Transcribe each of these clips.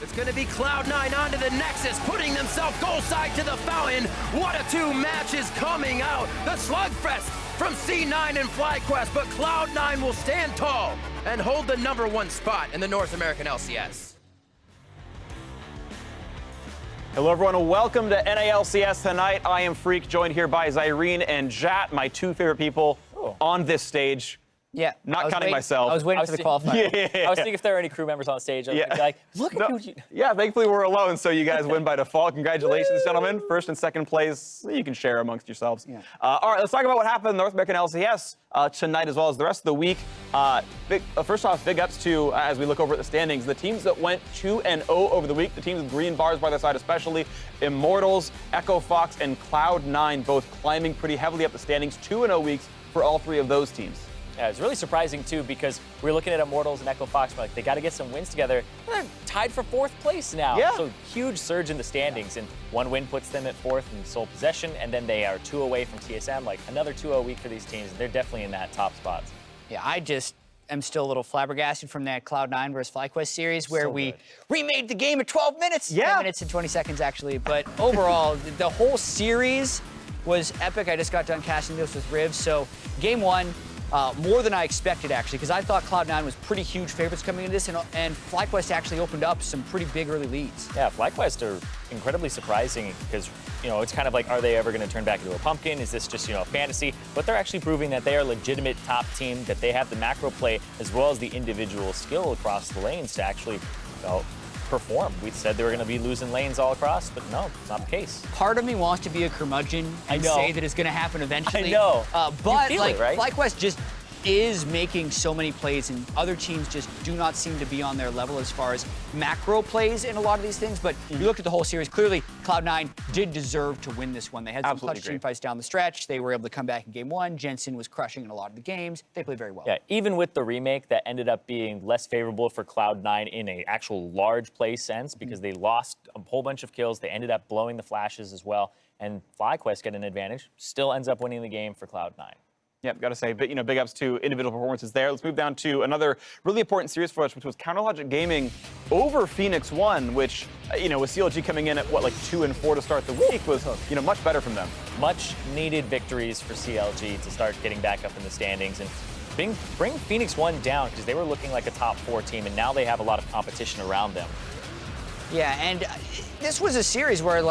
It's going to be Cloud9 onto the Nexus, putting themselves goal side to the fountain. What a two matches coming out. The slugfest from C9 and FlyQuest, but Cloud9 will stand tall and hold the #1 spot in the North American LCS. Hello everyone, and welcome to LCS Tonight. I am Freak, joined here by Zyrene and Jat, my two favorite people on this stage. Yeah. Not counting myself. I was waiting for the qualifier. Yeah. I was thinking if there are any crew members on stage. I was like, look at you. Yeah, thankfully we're alone, so you guys win by default. Congratulations, gentlemen. First and second place, you can share amongst yourselves. Yeah. All right, let's talk about what happened in the North American LCS tonight as well as the rest of the week. First off, big ups to, as we look over at the standings, the teams that went 2-0 over the week, the teams with green bars by their side especially, Immortals, Echo Fox, and Cloud9 both climbing pretty heavily up the standings, 2-0 weeks for all three of those teams. Yeah, it's really surprising, too, because we're looking at Immortals and Echo Fox, but they got to get some wins together. They're tied for 4th place now. Yeah. So huge surge in the standings, and one win puts them at 4th in sole possession, and then they are 2 away from TSM. Like, another 2-0 week for these teams. They're definitely in that top spots. Yeah, I just am still a little flabbergasted from that Cloud9 versus FlyQuest series where we remade the game at 12 minutes. Yeah. 10 minutes and 20 seconds, actually. But overall, the whole series was epic. I just got done casting this with Rivs. So game one, more than I expected, actually, because I thought Cloud9 was pretty huge favorites coming into this, and FlyQuest actually opened up some pretty big early leads. Yeah, FlyQuest are incredibly surprising because, you know, it's kind of like, are they ever going to turn back into a pumpkin? Is this just, you know, a fantasy? But they're actually proving that they are a legitimate top team, that they have the macro play as well as the individual skill across the lanes to actually, perform. We said they were going to be losing lanes all across, but no, it's not the case. Part of me wants to be a curmudgeon and say that it's going to happen eventually. I know. But you feel like, it, right? FlyQuest just is making so many plays, and other teams just do not seem to be on their level as far as macro plays in a lot of these things. But you looked at the whole series, clearly Cloud9 did deserve to win this one. They had some clutch team fights down the stretch. They were able to come back in game one. Jensen was crushing in a lot of the games. They played very well. Yeah, even with the remake that ended up being less favorable for Cloud9 in a actual large play sense because they lost a whole bunch of kills. They ended up blowing the flashes as well. And FlyQuest get an advantage, still ends up winning the game for Cloud9. Yep, got to say, but big ups to individual performances there. Let's move down to another really important series for us, which was Counterlogic Gaming over Phoenix One, which, with CLG coming in at, 2-4 to start the week was, much better from them. Much needed victories for CLG to start getting back up in the standings and bring Phoenix One down because they were looking like a top 4 team, and now they have a lot of competition around them. Yeah, and this was a series where,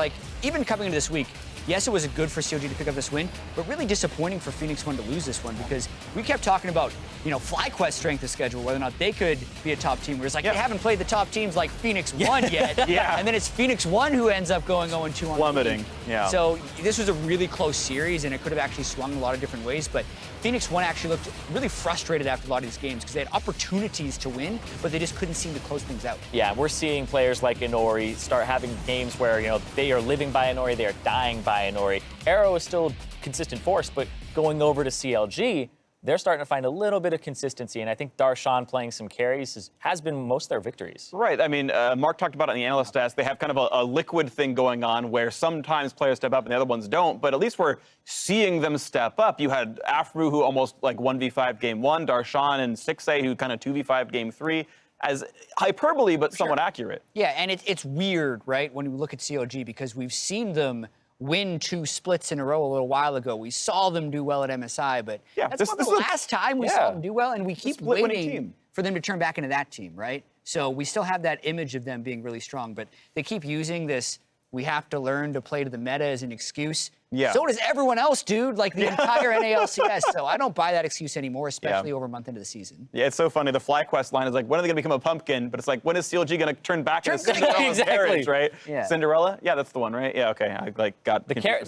even coming into this week, yes, it was good for CLG to pick up this win, but really disappointing for Phoenix One to lose this one because we kept talking about, FlyQuest strength of schedule, whether or not they could be a top team. Whereas, they haven't played the top teams like Phoenix One yet. Yeah. And then it's Phoenix One who ends up going 0-2 on plummeting. Yeah. So this was a really close series, and it could have actually swung a lot of different ways. But Phoenix One actually looked really frustrated after a lot of these games because they had opportunities to win, but they just couldn't seem to close things out. Yeah, we're seeing players like Inori start having games where, they are living by Inori, they are dying by Inori. Arrow is still consistent force, but going over to CLG, they're starting to find a little bit of consistency, and I think Darshan playing some carries has been most of their victories. Right. I mean, Mark talked about it in the analyst desk. They have kind of a liquid thing going on where sometimes players step up and the other ones don't, but at least we're seeing them step up. You had Afru, who almost 1v5 game 1, Darshan and 6A, who kind of 2v5 game 3. As hyperbole, but somewhat accurate. Yeah, and it's weird, right, when we look at CLG because we've seen them win 2 splits in a row a little while ago. We saw them do well at MSI, but that's not the last time we saw them do well, and we keep waiting for them to turn back into that team, right? So we still have that image of them being really strong, but they keep using this, we have to learn to play to the meta as an excuse. Yeah. So does everyone else, dude, the entire NALCS. So I don't buy that excuse anymore, especially over a month into the season. Yeah, it's so funny. The FlyQuest line is when are they going to become a pumpkin? But it's when is CLG going to turn back into Cinderella's carriage, right? Yeah. Cinderella? Yeah, that's the one, right? Yeah, okay. I got the carriage.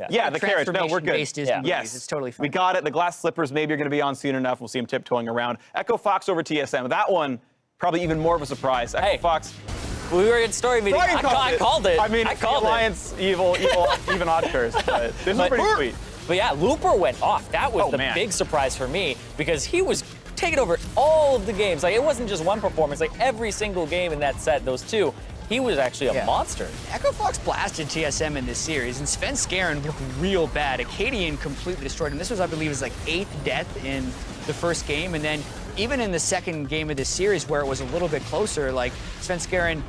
Yeah, the carriage. No, we're good. Yes, it's totally fine. We got it. The glass slippers maybe are going to be on soon enough. We'll see them tiptoeing around. Echo Fox over TSM. That one, probably even more of a surprise. Echo Fox. We were in story meeting. I called it. I mean, I called Alliance, evil, even odd curse. But this is pretty sweet. But yeah, Looper went off. That was the big surprise for me because he was taking over all of the games. It wasn't just one performance. Every single game in that set, those two, he was actually a monster. Echo Fox blasted TSM in this series, and Sven Skaren looked real bad. Acadian completely destroyed him. This was, I believe, his 8th death in the first game, and then even in the second game of this series where it was a little bit closer, Sven Skaren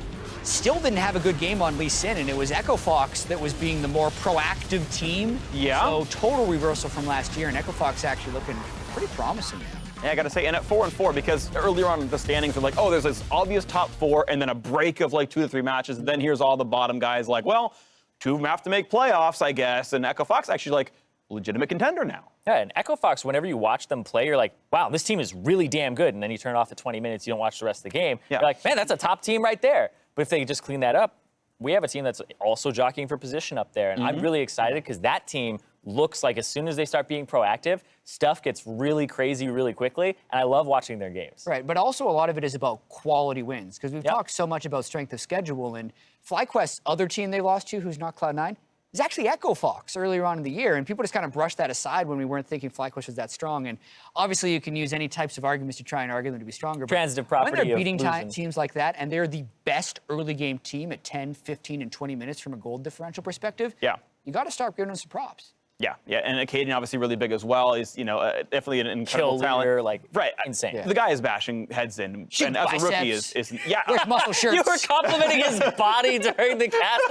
still didn't have a good game on Lee Sin, and it was Echo Fox that was being the more proactive team. Yeah. So total reversal from last year, and Echo Fox actually looking pretty promising now. Yeah, I got to say, and at 4-4, because earlier on the standings were like, oh, there's this obvious top 4, and then a break of like 2 to 3 matches, and then here's all the bottom guys like, well, 2 of them have to make playoffs, I guess, and Echo Fox actually like legitimate contender now. Yeah, and Echo Fox, whenever you watch them play, you're like, wow, this team is really damn good, and then you turn it off at 20 minutes, you don't watch the rest of the game. Yeah. You're like, man, that's a top team right there. But if they just clean that up, we have a team that's also jockeying for position up there, and I'm really excited because that team looks like as soon as they start being proactive, stuff gets really crazy really quickly, and I love watching their games. Right, but also a lot of it is about quality wins, because we've talked so much about strength of schedule, and FlyQuest's other team they lost to, who's not Cloud9, is actually Echo Fox earlier on in the year, and people just kind of brushed that aside when we weren't thinking FlyQuest was that strong, and obviously you can use any types of arguments to try and argue them to be stronger. Transitive but property when they're of beating losing. teams like that, and they're the best early game team at 10, 15, and 20 minutes from a gold differential perspective, you got to start giving them some props. Yeah, and Acadian obviously really big as well. He's, definitely an incredible Kill talent. leader, like, right, insane. The guy is bashing heads in, Huge and as a rookie biceps. is Wears muscle shirts. You were complimenting his body during the cast.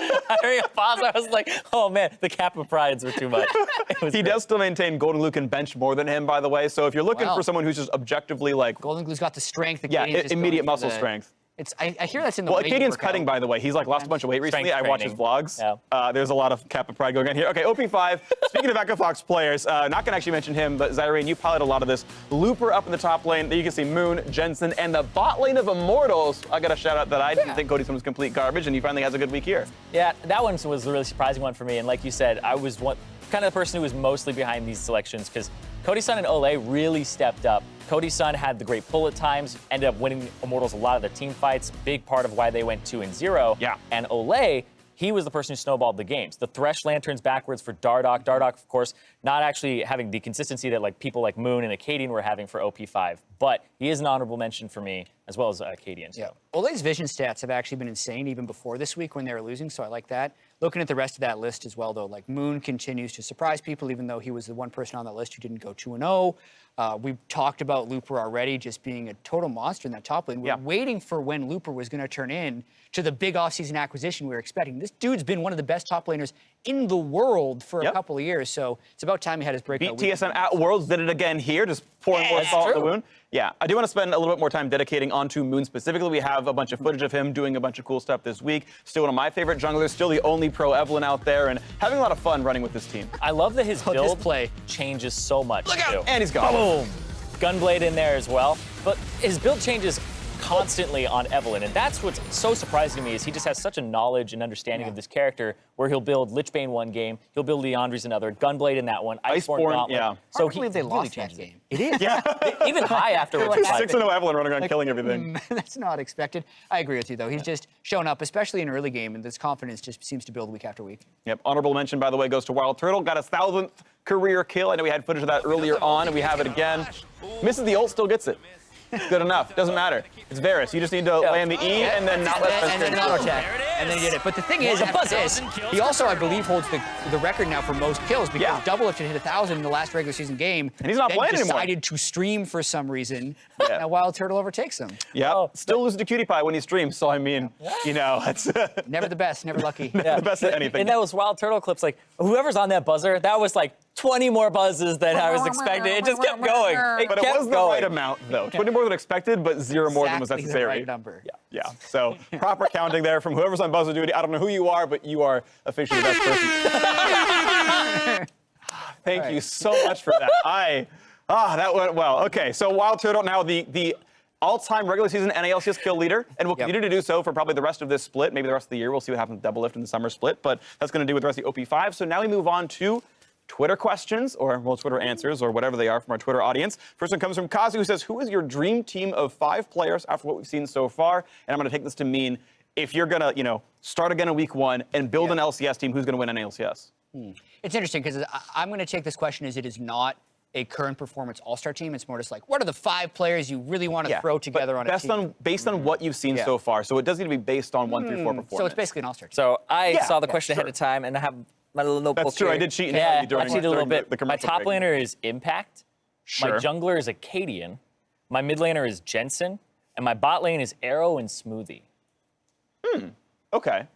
During a pause, I was like, oh man, the Kappa prides were too much. He does still maintain Golden Glue can bench more than him, by the way. So if you're looking for someone who's just objectively like, Golden Glue's got the strength. immediate muscle strength. I hear that's in the Well, way you Acadian's work cutting, out. by the way. He's like lost a bunch of weight recently. Strength I watch his training. vlogs. There's a lot of Kappa pride going on here. Okay, OP5. Speaking of Echo Fox players, not going to actually mention him, but Zyrene, you pilot a lot of this. Looper up in the top lane. There you can see Moon, Jensen, and the bot lane of Immortals. I got a shout out that I didn't think Cody's one was complete garbage, and he finally has a good week here. Yeah, that one was a really surprising one for me. And like you said, I was kind of the person who was mostly behind these selections because Cody Sun and Olay really stepped up. Cody Sun had the great pull at times, ended up winning Immortals a lot of the team fights, big part of why they went 2-0. Yeah. And Olay, he was the person who snowballed the games. The Thresh Lanterns backwards for Dardoch. Dardoch, of course, not actually having the consistency that like people like Moon and Acadian were having for OP5, but he is an honorable mention for me, as well as Acadian. So. Yeah. Olay's vision stats have actually been insane even before this week when they were losing, so I like that. Looking at the rest of that list as well, though, like Moon continues to surprise people, even though he was the one person on that list who didn't go 2-0. We've talked about Looper already just being a total monster in that top lane. We're waiting for when Looper was going to turn in to the big offseason acquisition we were expecting. This dude's been one of the best top laners in the world for a couple of years, so it's about time he had his breakout Beat TSM at Worlds, did it again here, just pouring more salt in the wound. Yeah, I do want to spend a little bit more time dedicating onto Moon specifically. We have a bunch of footage of him doing a bunch of cool stuff this week. Still one of my favorite junglers, still the only pro Evelyn out there, and having a lot of fun running with this team. I love that his build play changes so much. Look too. out! And he's gone. Boom! Gunblade in there as well. But his build changes constantly on Evelyn, and that's what's so surprising to me is he just has such a knowledge and understanding of this character where he'll build Lichbane one game, he'll build Leandri's another, Gunblade in that one, Iceborne Gauntlet. So I believe they lost that game. It is. Even high afterwards. 6-0 Evelyn running around killing everything. That's not expected. I agree with you, though. He's just shown up, especially in early game, and this confidence just seems to build week after week. Yep. Honorable mention, by the way, goes to Wild Turtle. Got his 1,000th career kill. I know we had footage of that earlier on, and we have it again. Misses the ult, still gets it. Good enough. Doesn't matter. It's Varus. You just need to land the E and then not let and then an auto attack. And then he did it. But the thing is, after this, he also, I believe, holds the record now for most kills because Double Lift had hit 1,000 in the last regular season game. And he's not playing anymore. Decided to stream for some reason. Now Wild Turtle overtakes him. Yeah. Still losing to Cutie Pie when he streams. So I mean, it's never the best, never lucky. the best at anything. And those Wild Turtle clips, like whoever's on that buzzer, that was like 20 more buzzes than I was expecting. It just kept going. But it was the right amount, though. 20 more than expected, but 0 more than was necessary. The right number. Yeah. So proper counting there from whoever's on buzzer duty. I don't know who you are, but you are officially the best person. Thank you so much for that. That went well. Okay, so Wild Turtle now the all-time regular season NALCS kill leader, and will continue to do so for probably the rest of this split, maybe the rest of the year. We'll see what happens with Double Lift in the summer split, but that's going to do with the rest of the OP5. So now we move on to Twitter questions, or Twitter answers, or whatever they are from our Twitter audience. First one comes from Kazu, who says, who is your dream team of 5 players after what we've seen so far? And I'm going to take this to mean, if you're going to, start again in week 1 and build an LCS team, who's going to win an LCS? It's interesting, because I'm going to take this question as it is not a current performance all-star team. It's more just like, what are the 5 players you really want to throw together on a team? Based on what you've seen so far. So it does need to be based on 1 through 4 performance. So it's basically an all-star team. So I saw the question ahead of time, and I have my little notebook. That's true. Here. I did cheat. I during cheated a little bit. The my top break. laner is Impact. Sure. My jungler is Acadian. My mid laner is Jensen. And my bot lane is Arrow and Smoothie. Okay.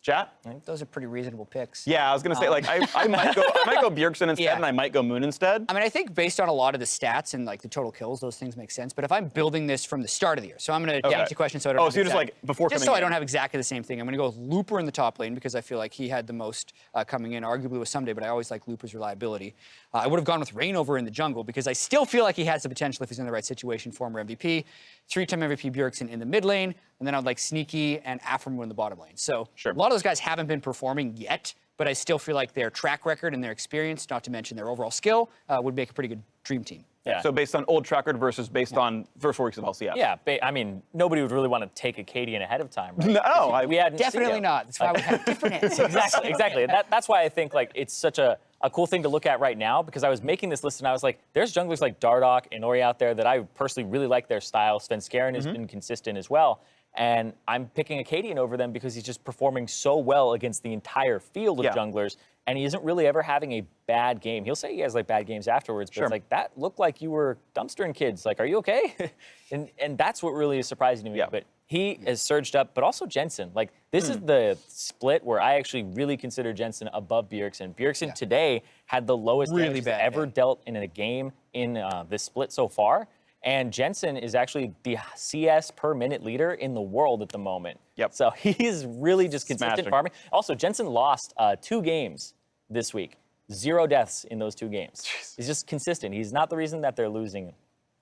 Chat? I think those are pretty reasonable picks. Yeah, I was gonna say like I might go Bjergsen instead, and I might go Moon instead. I mean, I think based on a lot of the stats and like the total kills, those things make sense. But if I'm building this from the start of the year, so I'm gonna answer your question so I don't. So you're just like before just coming so in. I don't have exactly the same thing. I'm gonna go with Looper in the top lane because I feel like he had the most coming in, arguably with Someday, but I always like Looper's reliability. I would have gone with Reignover in the jungle because I still feel like he has the potential if he's in the right situation, former MVP, 3-time MVP Bjergsen in the mid lane, and then I'd like Sneaky and Afram in the bottom lane. So a lot of those guys haven't been performing yet, but I still feel like their track record and their experience, not to mention their overall skill, would make a pretty good dream team. Yeah. So based on old track record versus based on first 4 weeks of LCS. Yeah, I mean, nobody would really want to take a Cadian ahead of time, right? No, we hadn't definitely not. That's why we have different answers. Exactly. That's why I think like it's such a cool thing to look at right now, because I was making this list and I was like, there's junglers like Dardoch and Ori out there that I personally really like their style. Svenskeren has been consistent as well. And I'm picking Acadian over them because he's just performing so well against the entire field of junglers, and he isn't really ever having a bad game. He'll say he has like bad games afterwards, but it's like, that looked like you were dumpstering kids. Like, are you okay? and that's what really is surprising to me. But he has surged up, but also Jensen. Like, this is the split where I actually really consider Jensen above Bjergsen. Bjergsen today had the lowest damage ever dealt in a game in this split so far. And Jensen is actually the CS per minute leader in the world at the moment. So he's really just consistent farming. Also, Jensen lost 2 games this week. 0 deaths in those 2 games. He's just consistent. He's not the reason that they're losing.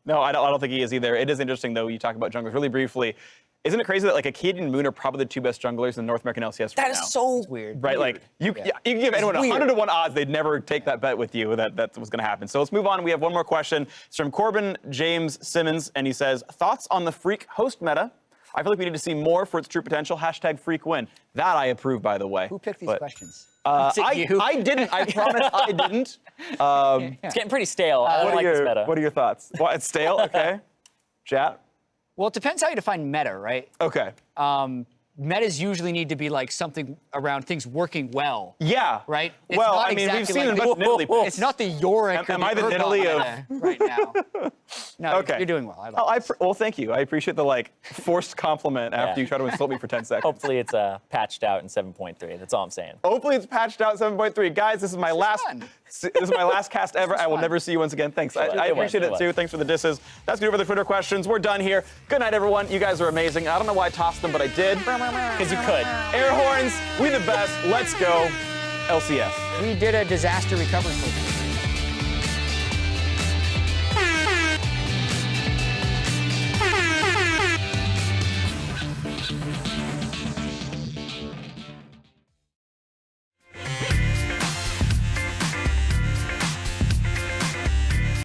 No, I don't think he is either. It is interesting, though, you talk about junglers really briefly. Isn't it crazy that like Acadian and Moon are probably the 2 best junglers in the North American LCS right now? That is so weird. Right, like you can give anyone 100 to 1 odds, they'd never take that bet with you that was going to happen. So let's move on. We have one more question. It's from Corbin James Simmons, and he says, thoughts on the Freak host meta? I feel like we need to see more for its true potential. #FreakWin. That I approve, by the way. Who picked these questions? I didn't. I promise I didn't. It's getting pretty stale. I don't like this meta. What are your thoughts? What, it's stale? Okay. Chat? Well, it depends how you define meta, right? Okay. Metas usually need to be like something around things working well. Yeah. Right? It's well, not I mean, we've seen like a bunch of Nidalee picks. It's not the Yorick. Am I the Nidalee of right now? No, okay. You're doing well. I like well, thank you. I appreciate the like forced compliment after you try to insult me for 10 seconds. Hopefully it's patched out in 7.3. That's all I'm saying. Hopefully it's patched out 7.3. Guys, this is my last cast ever. I will never see you once again. Thanks. I appreciate it too. Thanks for the disses. That's good for the Twitter questions. We're done here. Good night, everyone. You guys are amazing. I don't know why I tossed them, but I did. Because you could. Air horns. We the best. Let's go. LCS. We did a disaster recovery program.